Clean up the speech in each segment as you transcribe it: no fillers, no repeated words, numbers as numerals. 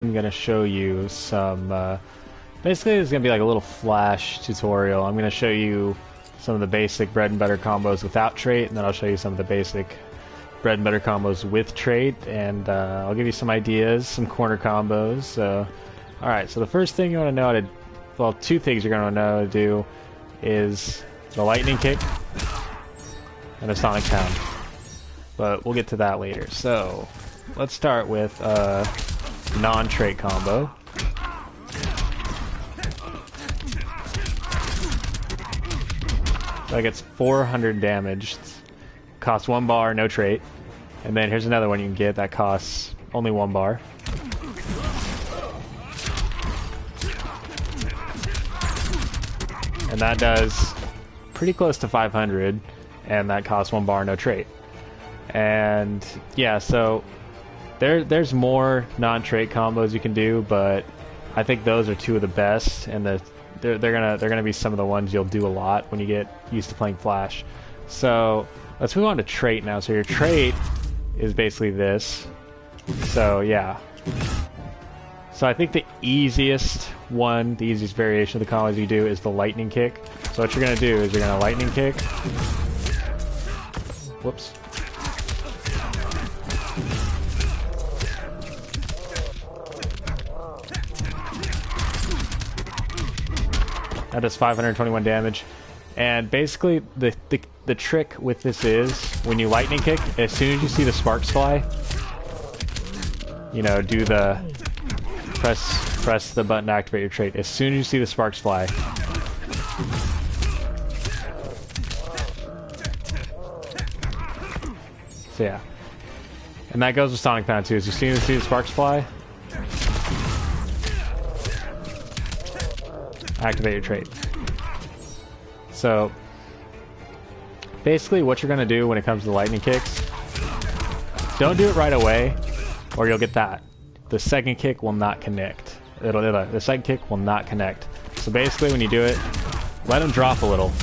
I'm gonna show you some. Basically, it's gonna be like a little flash tutorial. I'm gonna show you some of the basic bread and butter combos without trait, and then I'll show you some of the basic bread and butter combos with trait, and I'll give you some ideas, some corner combos. All right. So the first thing you want to know how to, well, two things you're gonna know how to do is the lightning kick and the sonic pound. But we'll get to that later. So let's start with non-trait combo. That gets 400 damage. Costs 1 bar, no trait. And then here's another one you can get that costs only 1 bar. And that does pretty close to 500, and that costs 1 bar, no trait. And yeah, so there's more non-trait combos you can do, but I think those are two of the best, and they're gonna be some of the ones you'll do a lot when you get used to playing Flash. So let's move on to trait now. So your trait is basically this. So yeah. So I think the easiest one, the easiest variation of the combos you do is the lightning kick. So what you're gonna do is you're gonna lightning kick. Whoops. That does 521 damage. And basically, the trick with this is, when you lightning kick, as soon as you see the sparks fly, you know, do the... Press the button to activate your trait. As soon as you see the sparks fly. So yeah. And that goes with Sonic Pound too. As soon as you see the sparks fly, activate your trait. So basically what you're going to do when it comes to the lightning kicks, don't do it right away or you'll get that. The second kick will not connect. The second kick will not connect. So basically when you do it, let them drop a little,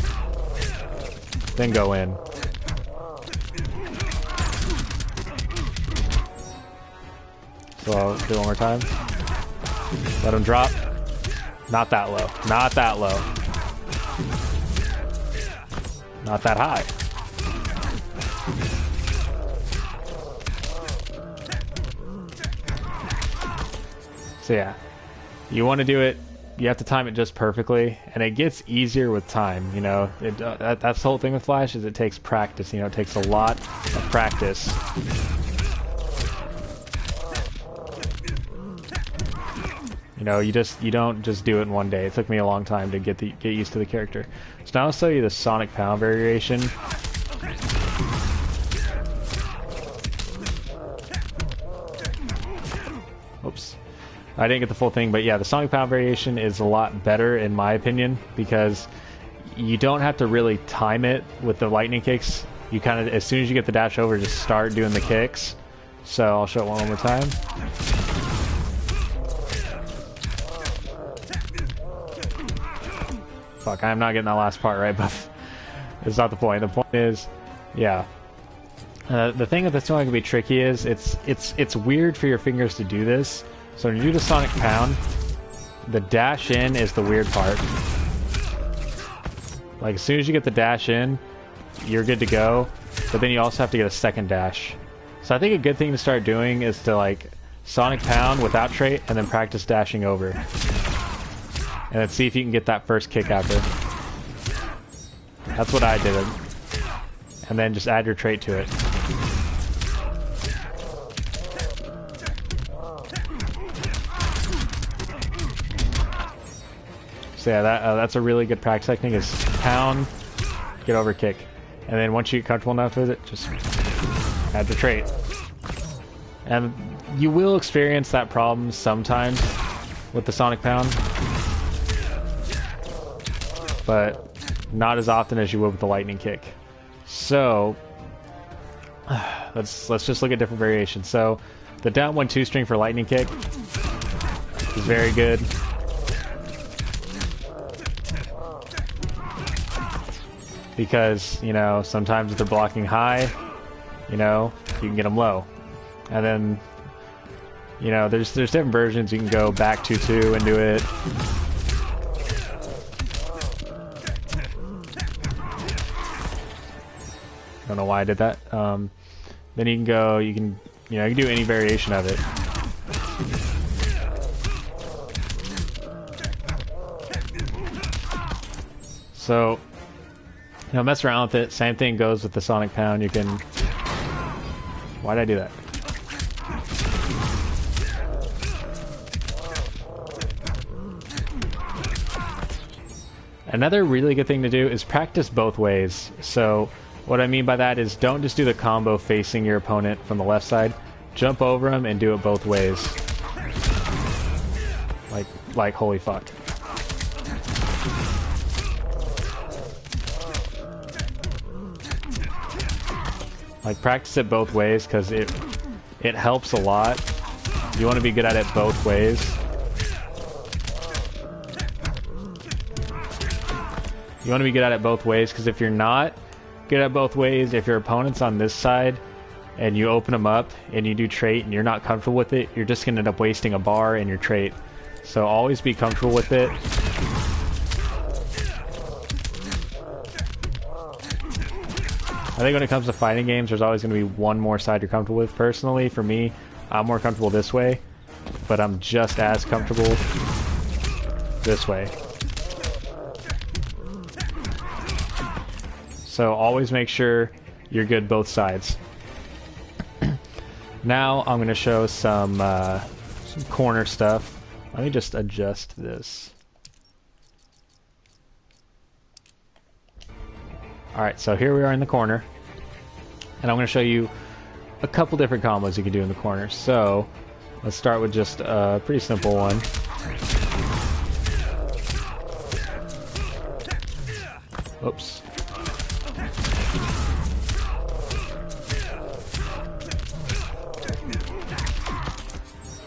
then go in. So I'll do it one more time. Let them drop. Not that low. Not that low. Not that high. So yeah, you want to do it, you have to time it just perfectly, and it gets easier with time, you know. That's the whole thing with Flash, is it takes practice, you know, it takes a lot of practice. You know, you don't just do it in one day. It took me a long time to get used to the character. So now I'll show you the Sonic Pound variation. Oops. I didn't get the full thing, but yeah, the Sonic Pound variation is a lot better in my opinion, because you don't have to really time it with the lightning kicks. You kind of, as soon as you get the dash over, just start doing the kicks. So I'll show it one more time. Fuck, I'm not getting that last part right, but it's not the point. The point is, yeah. The thing that's going to be tricky is it's weird for your fingers to do this. So when you do the Sonic Pound, the dash in is the weird part. Like as soon as you get the dash in, you're good to go. But then you also have to get a second dash. So I think a good thing to start doing is to like Sonic Pound without trait and then practice dashing over. And then see if you can get that first kick after. That's what I did. And then just add your trait to it. So yeah, that's a really good practice technique, is pound, get over kick. And then once you get comfortable enough with it, just add your trait. And you will experience that problem sometimes with the Sonic Pound, but not as often as you would with the lightning kick. So let's just look at different variations. So the down 1-2 string for lightning kick is very good. Because, you know, sometimes if they're blocking high, you know, you can get them low. And then You know, there's different versions. You can go back 2-2 and do it. Don't know why I did that. Then you can go, you can do any variation of it. So, mess around with it. Same thing goes with the Sonic Pound. You can... Why did I do that? Another really good thing to do is practice both ways. So, what I mean by that is don't just do the combo facing your opponent from the left side. Jump over them and do it both ways. Like holy fuck. Like, practice it both ways, because it helps a lot. You want to be good at it both ways. You want to be good at it both ways, because if you're not good at both ways, if your opponent's on this side, and you open them up, and you do trait, and you're not comfortable with it, you're just going to end up wasting a bar in your trait. So always be comfortable with it. I think when it comes to fighting games, there's always going to be one more side you're comfortable with. Personally, for me, I'm more comfortable this way, but I'm just as comfortable this way. So always make sure you're good both sides. Now I'm going to show some corner stuff. Let me just adjust this. Alright, so here we are in the corner, and I'm going to show you a couple different combos you can do in the corner. So, let's start with just a pretty simple one. Oops.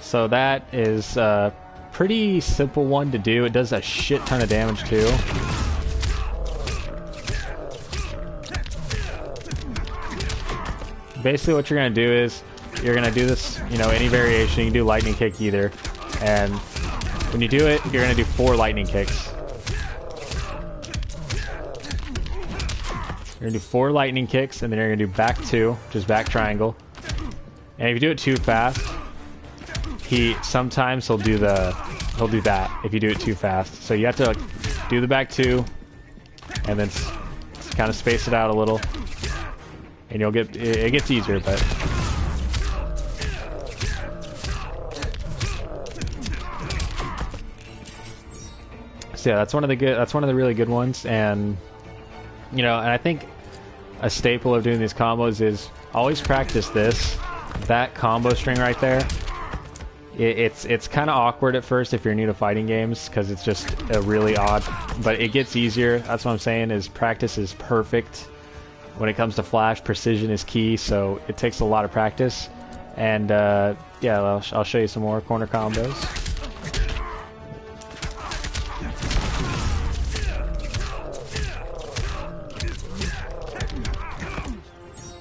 So that is a pretty simple one to do. It does a shit ton of damage too. Basically what you're going to do is, you're going to do this, any variation. You can do lightning kick either. And when you do it, you're going to do 4 lightning kicks. You're going to do 4 lightning kicks, and then you're going to do back 2, which is back triangle. And if you do it too fast, sometimes he'll do that if you do it too fast. So you have to do the back 2, and then kind of space it out a little. And you'll get, it gets easier, but... So yeah, that's one of the really good ones, and, and I think a staple of doing these combos is always practice this. That combo string right there, it's kind of awkward at first if you're new to fighting games, because it's just really odd, but it gets easier. That's what I'm saying, is practice is perfect. When it comes to Flash, precision is key, so it takes a lot of practice. And yeah, I'll show you some more corner combos.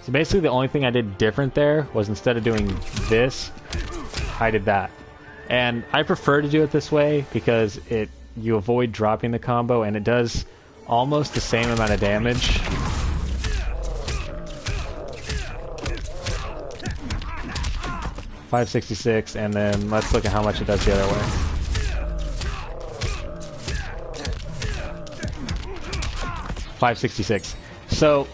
So basically the only thing I did different there was, instead of doing this, I did that. And I prefer to do it this way because you avoid dropping the combo, and it does almost the same amount of damage. $566, and then let's look at how much it does the other way. $566. So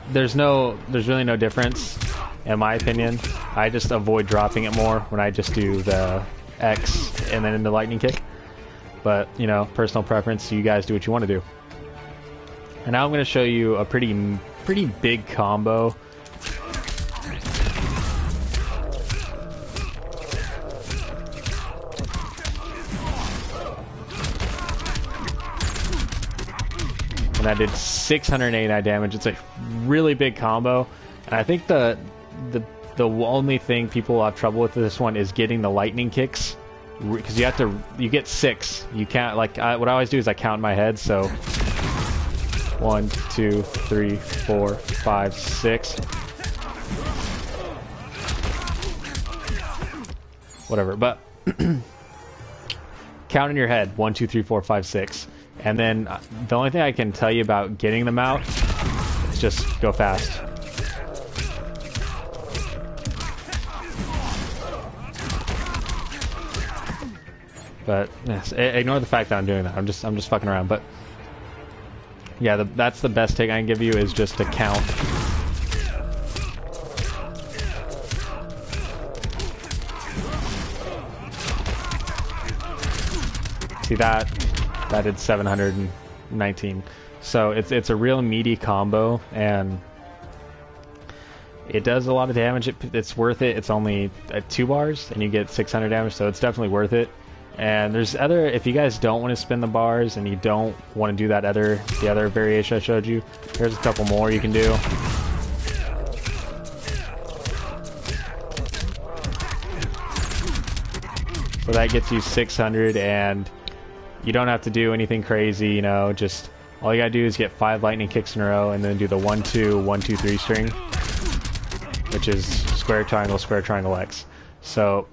there's really no difference, in my opinion. I just avoid dropping it more when I just do the X and then in the lightning kick. But personal preference. So you guys do what you want to do. And now I'm going to show you a pretty big combo. And I did 689 damage. It's a really big combo, and I think the only thing people have trouble with this one is getting the lightning kicks, because you get 6. You can't, what I always do is I count in my head. So 1, 2, 3, 4, 5, 6. whatever. But count in your head 1, 2, 3, 4, 5, 6, and then the only thing I can tell you about getting them out is just go fast. But yes, ignore the fact that I'm doing that. I'm just fucking around. But yeah, that's the best take I can give you is just to count. See that? That did 719. So it's a real meaty combo, and it does a lot of damage. It's worth it. It's only 2 bars, and you get 600 damage, so it's definitely worth it. And there's other, if you guys don't want to spin the bars and you don't want to do that the other variation I showed you, here's a couple more you can do. So that gets you 600, and you don't have to do anything crazy, you know, just all you gotta do is get 5 lightning kicks in a row and then do the 1, 2, 1, 2, 3 string, which is square, triangle, X. So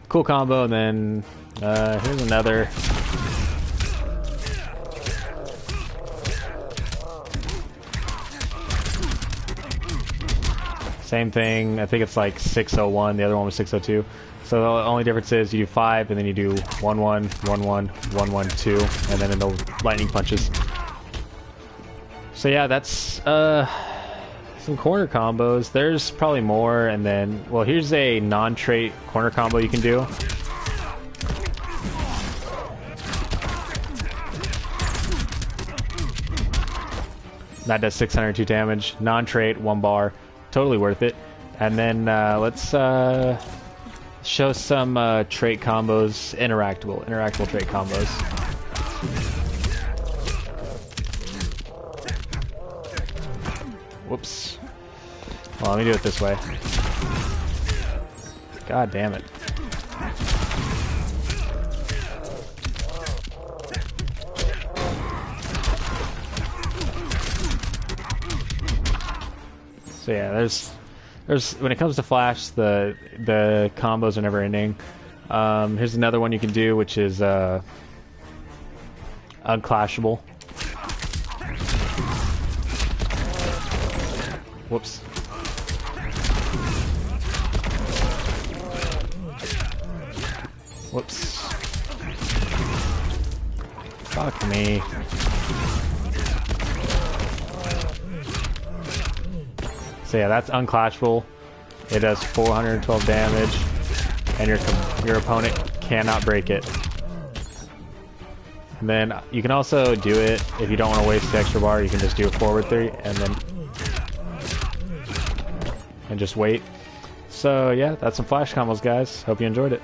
cool combo. And then here's another. Same thing. I think it's like 601. The other one was 602. So the only difference is you do 5, and then you do 1, 1, 1, 1, 1, 1, 2, and then in the lightning punches. So yeah, that's some corner combos. There's probably more, and then, well, here's a non-trait corner combo you can do. That does 602 damage. Non-trait, 1 bar. Totally worth it. And then let's show some trait combos, interactable trait combos. Whoops. Well, let me do it this way. God damn it. So yeah, there's when it comes to Flash, the combos are never ending. Here's another one you can do, which is unclashable. Whoops. Whoops. Fuck me. So yeah, that's unclashable. It does 412 damage, and your opponent cannot break it. And then you can also do it if you don't want to waste the extra bar. You can just do a forward 3 and then just wait. So yeah, that's some Flash combos, guys. Hope you enjoyed it.